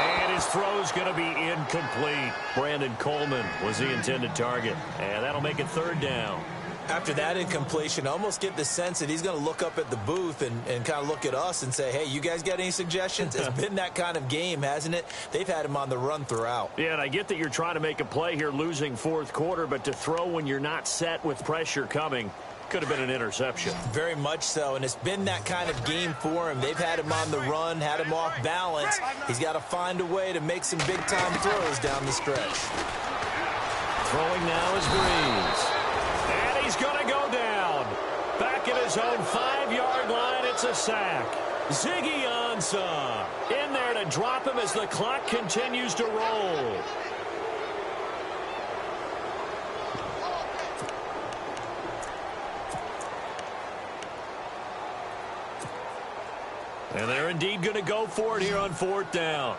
And his throw's going to be incomplete. Brandon Coleman was the intended target. And that'll make it third down. After that incompletion, I almost get the sense that he's going to look up at the booth and kind of look at us and say, hey, you guys got any suggestions? It's been that kind of game, hasn't it? They've had him on the run throughout. Yeah, and I get that you're trying to make a play here losing fourth quarter, but to throw when you're not set with pressure coming could have been an interception. Very much so, and it's been that kind of game for him. They've had him on the run, had him off balance. He's got to find a way to make some big-time throws down the stretch. Throwing now is Breeze. And he's going to go down. Back at his own 5-yard line, it's a sack. Ziggy Ansah in there to drop him as the clock continues to roll. And they're indeed going to go for it here on 4th down.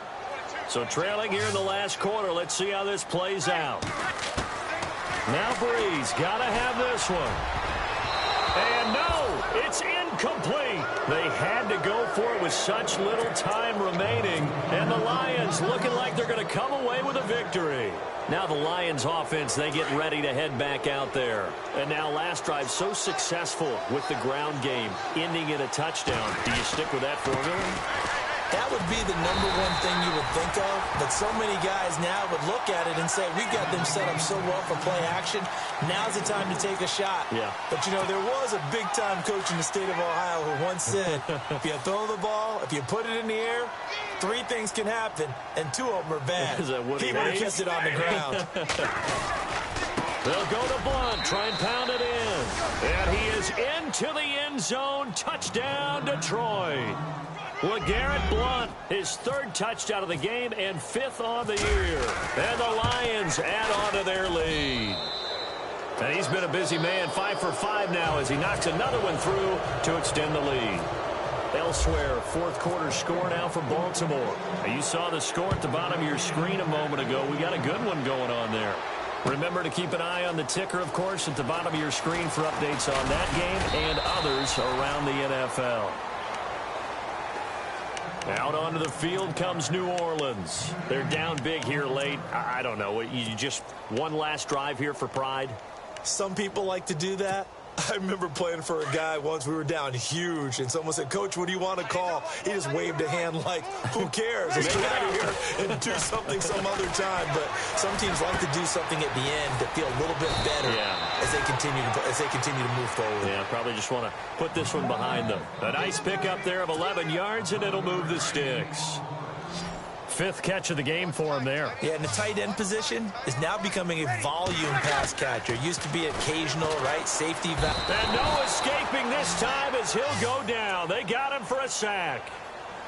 So trailing here in the last quarter. Let's see how this plays out. Now Breeze got to have this one. And no, it's incomplete. They had to go for it with such little time remaining. And the Lions looking like they're going to come away with a victory. Now the Lions offense, they get ready to head back out there. And now last drive so successful with the ground game, ending in a touchdown. Do you stick with that formula? That would be the #1 thing you would think of, but so many guys now would look at it and say, we've got them set up so well for play action. Now's the time to take a shot. Yeah. But, you know, there was a big-time coach in the state of Ohio who once said, if you throw the ball, if you put it in the air, 3 things can happen, and 2 of them are bad. He would have kept it on the ground. They'll go to Blunt, try and pound it in. And he is into the end zone. Touchdown, Detroit. LeGarrette Blunt, his 3rd touchdown of the game and 5th on the year. And the Lions add on to their lead. And he's been a busy man, 5 for 5 now as he knocks another one through to extend the lead. Elsewhere, 4th quarter score now for Baltimore. Now, you saw the score at the bottom of your screen a moment ago. We got a good one going on there. Remember to keep an eye on the ticker, of course, at the bottom of your screen for updates on that game and others around the NFL. Out onto the field comes New Orleans. They're down big here late. I don't know. You just one last drive here for pride? Some people like to do that. I remember playing for a guy once. We were down huge, and someone said, Coach, what do you want to call? He just waved a hand like, who cares? Let's get out of here and do something some other time. But some teams like to do something at the end to feel a little bit better as they continue to move forward. Yeah, probably just want to put this one behind them. A nice pickup there of 11 yards, and it'll move the sticks. 5th catch of the game for him there. Yeah, and the tight end position is now becoming a volume pass catcher. Used to be occasional, right? Safety valve. And no escaping this time as he'll go down. They got him for a sack.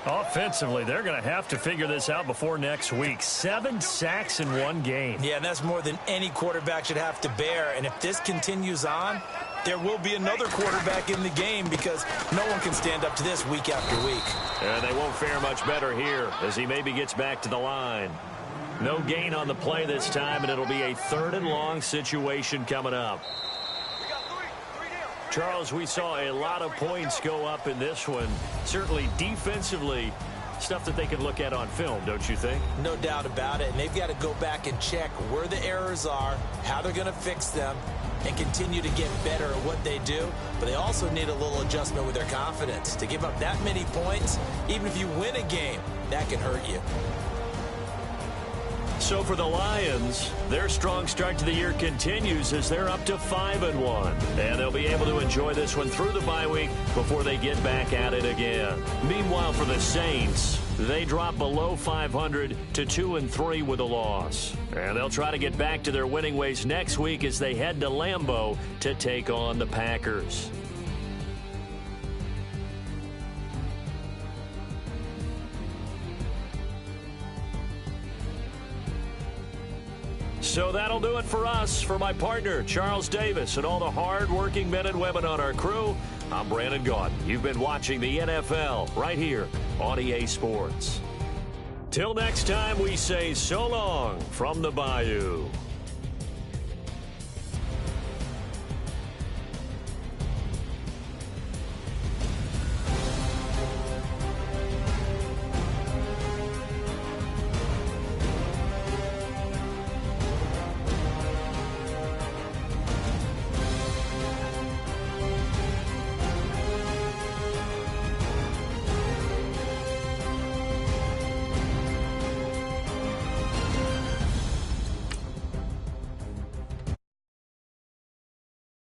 Offensively, they're going to have to figure this out before next week. 7 sacks in 1 game. Yeah, and that's more than any quarterback should have to bear. And if this continues on, there will be another quarterback in the game because no one can stand up to this week after week. And they won't fare much better here as he maybe gets back to the line. No gain on the play this time, and it'll be a 3rd and long situation coming up. Charles, we saw a lot of points go up in this one. Certainly defensively, stuff that they can look at on film, don't you think? No doubt about it. And they've got to go back and check where the errors are, how they're going to fix them, and continue to get better at what they do. But they also need a little adjustment with their confidence. To give up that many points, even if you win a game, that can hurt you. So for the Lions, their strong start to the year continues as they're up to 5-1. And they'll be able to enjoy this one through the bye week before they get back at it again. Meanwhile, for the Saints, they drop below 500 to 2-3 with a loss. And they'll try to get back to their winning ways next week as they head to Lambeau to take on the Packers. So that'll do it for us. For my partner, Charles Davis, and all the hard-working men and women on our crew, I'm Brandon Gaudin. You've been watching the NFL right here on EA Sports. Till next time, we say so long from the Bayou.